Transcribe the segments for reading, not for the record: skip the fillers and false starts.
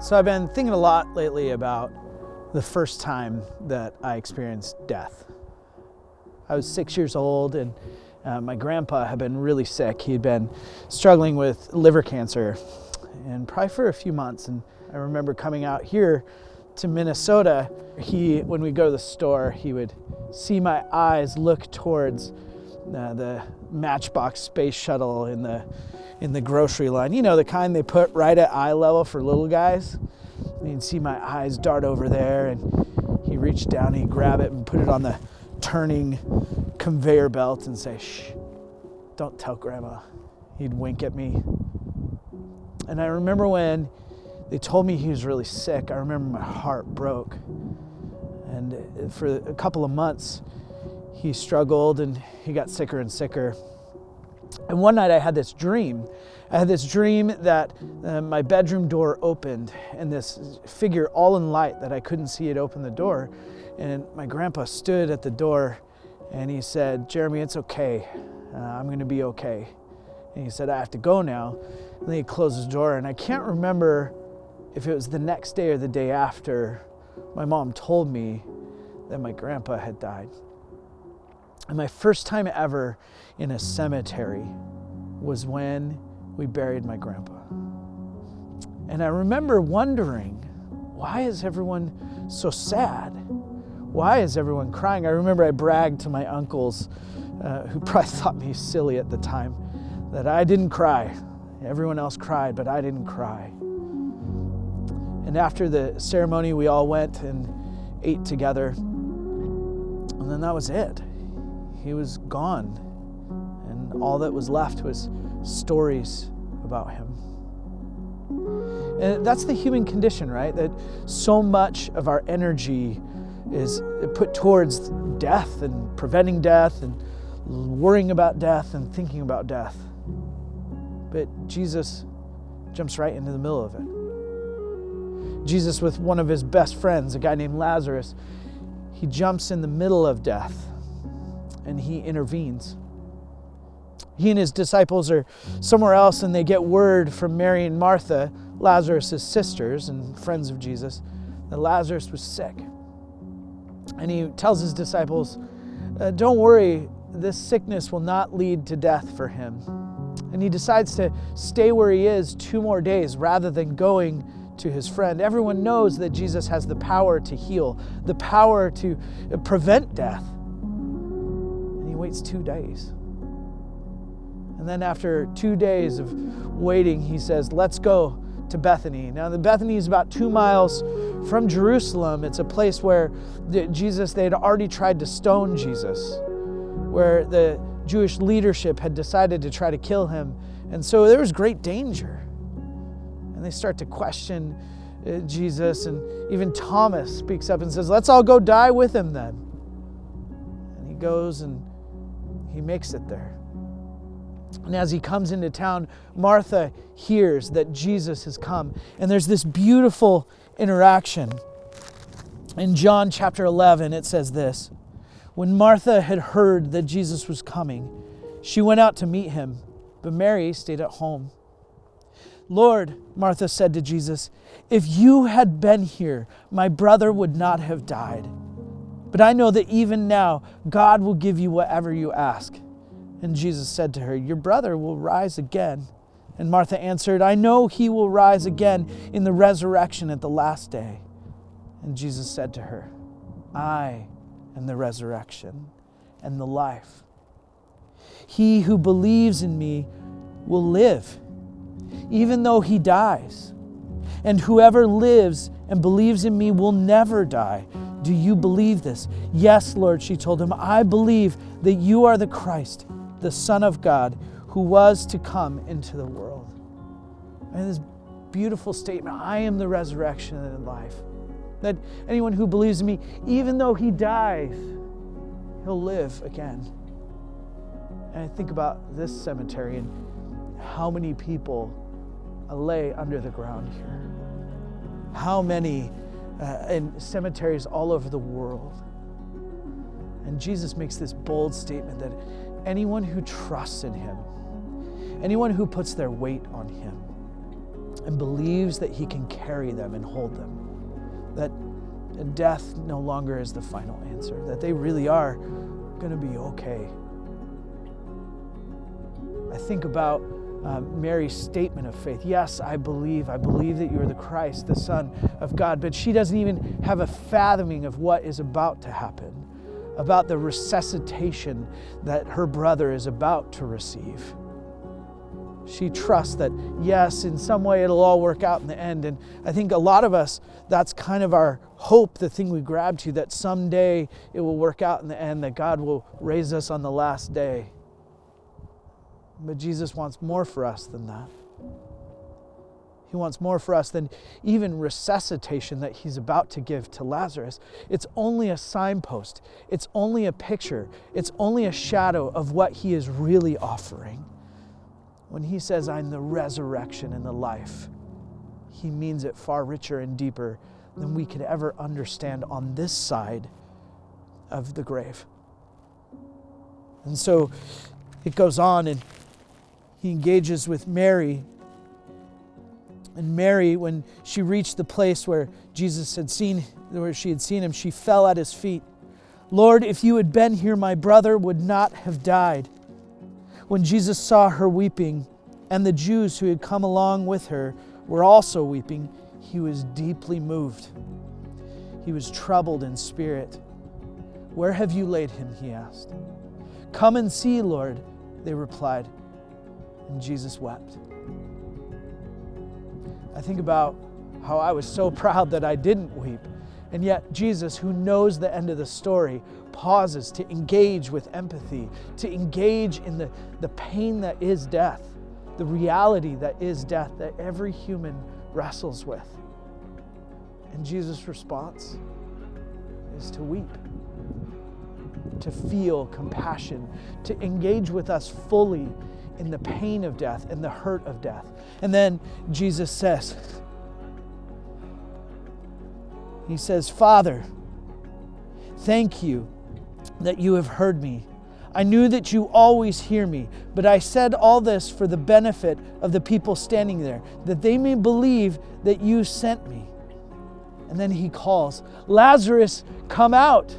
So I've been thinking a lot lately about the first time that I experienced death. I was 6 years old, and my grandpa had been really sick. He'd been struggling with liver cancer, and probably for a few months. And I remember coming out here to Minnesota. When we go to the store, he would see my eyes look towards the Matchbox space shuttle in the grocery line. You know, the kind they put right at eye level for little guys. And he'd see my eyes dart over there, and he'd reach down, he'd grab it and put it on the turning conveyor belt and say, "Shh, don't tell Grandma." He'd wink at me. And I remember when they told me he was really sick, I remember my heart broke. And for a couple of months, he struggled and he got sicker and sicker. And one night I had this dream. That my bedroom door opened, and this figure, all in light that I couldn't see it open the door. And my grandpa stood at the door and he said, "Jeremy, it's okay. I'm going to be okay." And he said, "I have to go now." And then he closed his door, and I can't remember if it was the next day or the day after. My mom told me that my grandpa had died. And my first time ever in a cemetery was when we buried my grandpa. And I remember wondering, why is everyone so sad? Why is everyone crying? I remember I bragged to my uncles, who probably thought me silly at the time, that I didn't cry. Everyone else cried, but I didn't cry. And after the ceremony, we all went and ate together. And then that was it. He was gone. And all that was left was stories about him. And that's the human condition, right? That so much of our energy is put towards death and preventing death and worrying about death and thinking about death. But Jesus jumps right into the middle of it. Jesus, with one of his best friends, a guy named Lazarus, he jumps in the middle of death and he intervenes. He and his disciples are somewhere else, and they get word from Mary and Martha, Lazarus' sisters and friends of Jesus, that Lazarus was sick. And he tells his disciples, "Don't worry, this sickness will not lead to death for him." And he decides to stay where he is 2 more days rather than going to his friend. Everyone knows that Jesus has the power to heal, the power to prevent death. And he waits 2 days. And then after 2 days of waiting, he says, "Let's go to Bethany." Now, the Bethany is about 2 miles from Jerusalem. It's a place where they had already tried to stone Jesus, where the Jewish leadership had decided to try to kill him. And so there was great danger. And they start to question Jesus, and even Thomas speaks up and says, "Let's all go die with him then." And he goes and he makes it there. And as he comes into town, Martha hears that Jesus has come. And there's this beautiful interaction. In John chapter 11, it says this: "When Martha had heard that Jesus was coming, she went out to meet him, but Mary stayed at home." "Lord," Martha said to Jesus, "if you had been here, my brother would not have died. But I know that even now, God will give you whatever you ask." And Jesus said to her, "Your brother will rise again." And Martha answered, "I know he will rise again in the resurrection at the last day." And Jesus said to her, "I am the resurrection and the life. He who believes in me will live, even though he dies. And whoever lives and believes in me will never die. Do you believe this?" "Yes, Lord," she told him, "I believe that you are the Christ, the Son of God, who was to come into the world." And this beautiful statement, I am the resurrection and life. That anyone who believes in me, even though he dies, he'll live again. And I think about this cemetery and how many people lay under the ground here. How many in cemeteries all over the world. And Jesus makes this bold statement that anyone who trusts in him, anyone who puts their weight on him, and believes that he can carry them and hold them. That death no longer is the final answer, that they really are going to be okay. I think about Mary's statement of faith. Yes, I believe that you are the Christ, the Son of God. But she doesn't even have a fathoming of what is about to happen, about the resuscitation that her brother is about to receive. She trusts that, yes, in some way it'll all work out in the end. And I think a lot of us, that's kind of our hope, the thing we grab to, that someday it will work out in the end, that God will raise us on the last day. But Jesus wants more for us than that. He wants more for us than even resuscitation that he's about to give to Lazarus. It's only a signpost. It's only a picture. It's only a shadow of what he is really offering. When he says, I'm the resurrection and the life, he means it far richer and deeper than we could ever understand on this side of the grave. And so it goes on, and he engages with Mary. And Mary, when she reached the place where Jesus had seen, where she had seen him, she fell at his feet. Lord, if you had been here, my brother would not have died. When Jesus saw her weeping, and the Jews who had come along with her were also weeping, he was deeply moved. He was troubled in spirit. Where have you laid him? He asked. Come and see, Lord, they replied. And Jesus wept. I think about how I was so proud that I didn't weep. And yet Jesus, who knows the end of the story, pauses to engage with empathy, to engage in the pain that is death, the reality that is death that every human wrestles with. And Jesus' response is to weep, to feel compassion, to engage with us fully in the pain of death and the hurt of death. And then Jesus says, he says, Father, thank you that you have heard me. I knew that you always hear me, but I said all this for the benefit of the people standing there, that they may believe that you sent me. And then he calls, Lazarus, come out.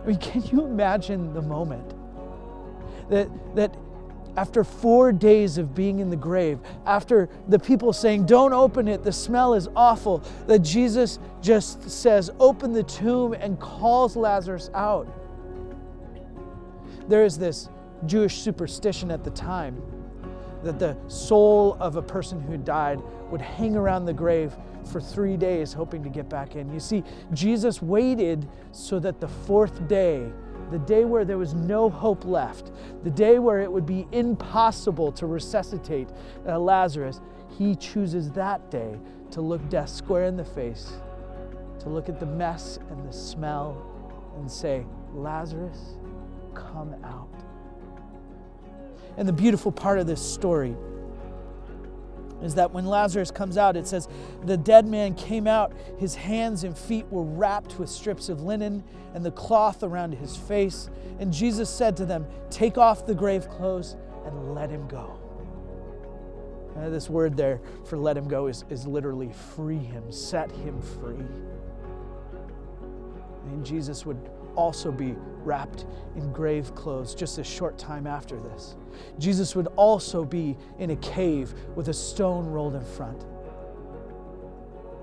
I mean, can you imagine the moment that after 4 days of being in the grave, after the people saying, don't open it, the smell is awful, that Jesus just says, open the tomb, and calls Lazarus out. There is this Jewish superstition at the time that the soul of a person who died would hang around the grave for 3 days hoping to get back in. You see, Jesus waited so that the fourth day, the day where there was no hope left, the day where it would be impossible to resuscitate Lazarus, he chooses that day to look death square in the face, to look at the mess and the smell and say, Lazarus, come out. And the beautiful part of this story is that when Lazarus comes out, it says, the dead man came out, his hands and feet were wrapped with strips of linen and the cloth around his face. And Jesus said to them, take off the grave clothes and let him go. This word there for let him go is literally free him, set him free. And Jesus would also be wrapped in grave clothes just a short time after this. Jesus would also be in a cave with a stone rolled in front.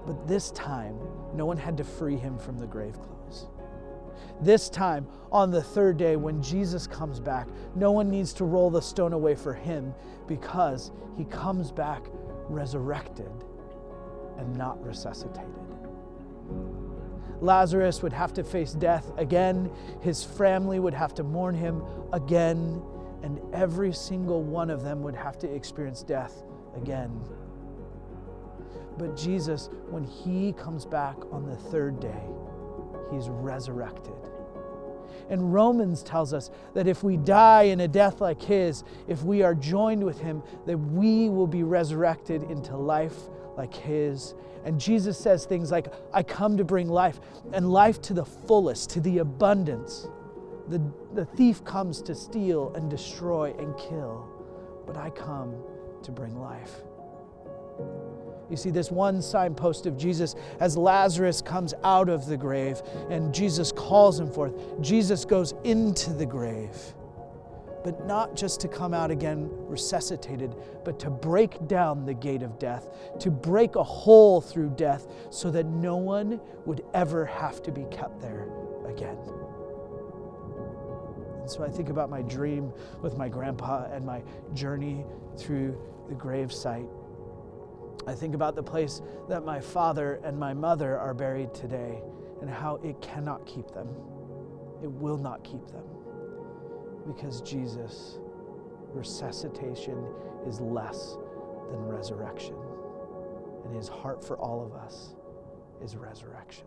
But this time, no one had to free him from the grave clothes. This time, on the third day, when Jesus comes back, no one needs to roll the stone away for him because he comes back resurrected and not resuscitated. Lazarus would have to face death again. His family would have to mourn him again. And every single one of them would have to experience death again. But Jesus, when he comes back on the third day, he's resurrected. And Romans tells us that if we die in a death like his, if we are joined with him, that we will be resurrected into life like his. And Jesus says things like, I come to bring life, and life to the fullest, to the abundance. The thief comes to steal and destroy and kill, but I come to bring life. You see this one signpost of Jesus as Lazarus comes out of the grave and Jesus calls him forth. Jesus goes into the grave, but not just to come out again resuscitated, but to break down the gate of death, to break a hole through death so that no one would ever have to be kept there again. And so I think about my dream with my grandpa and my journey through the grave site. I think about the place that my father and my mother are buried today and how it cannot keep them. It will not keep them. Because Jesus, resuscitation is less than resurrection. And his heart for all of us is resurrection.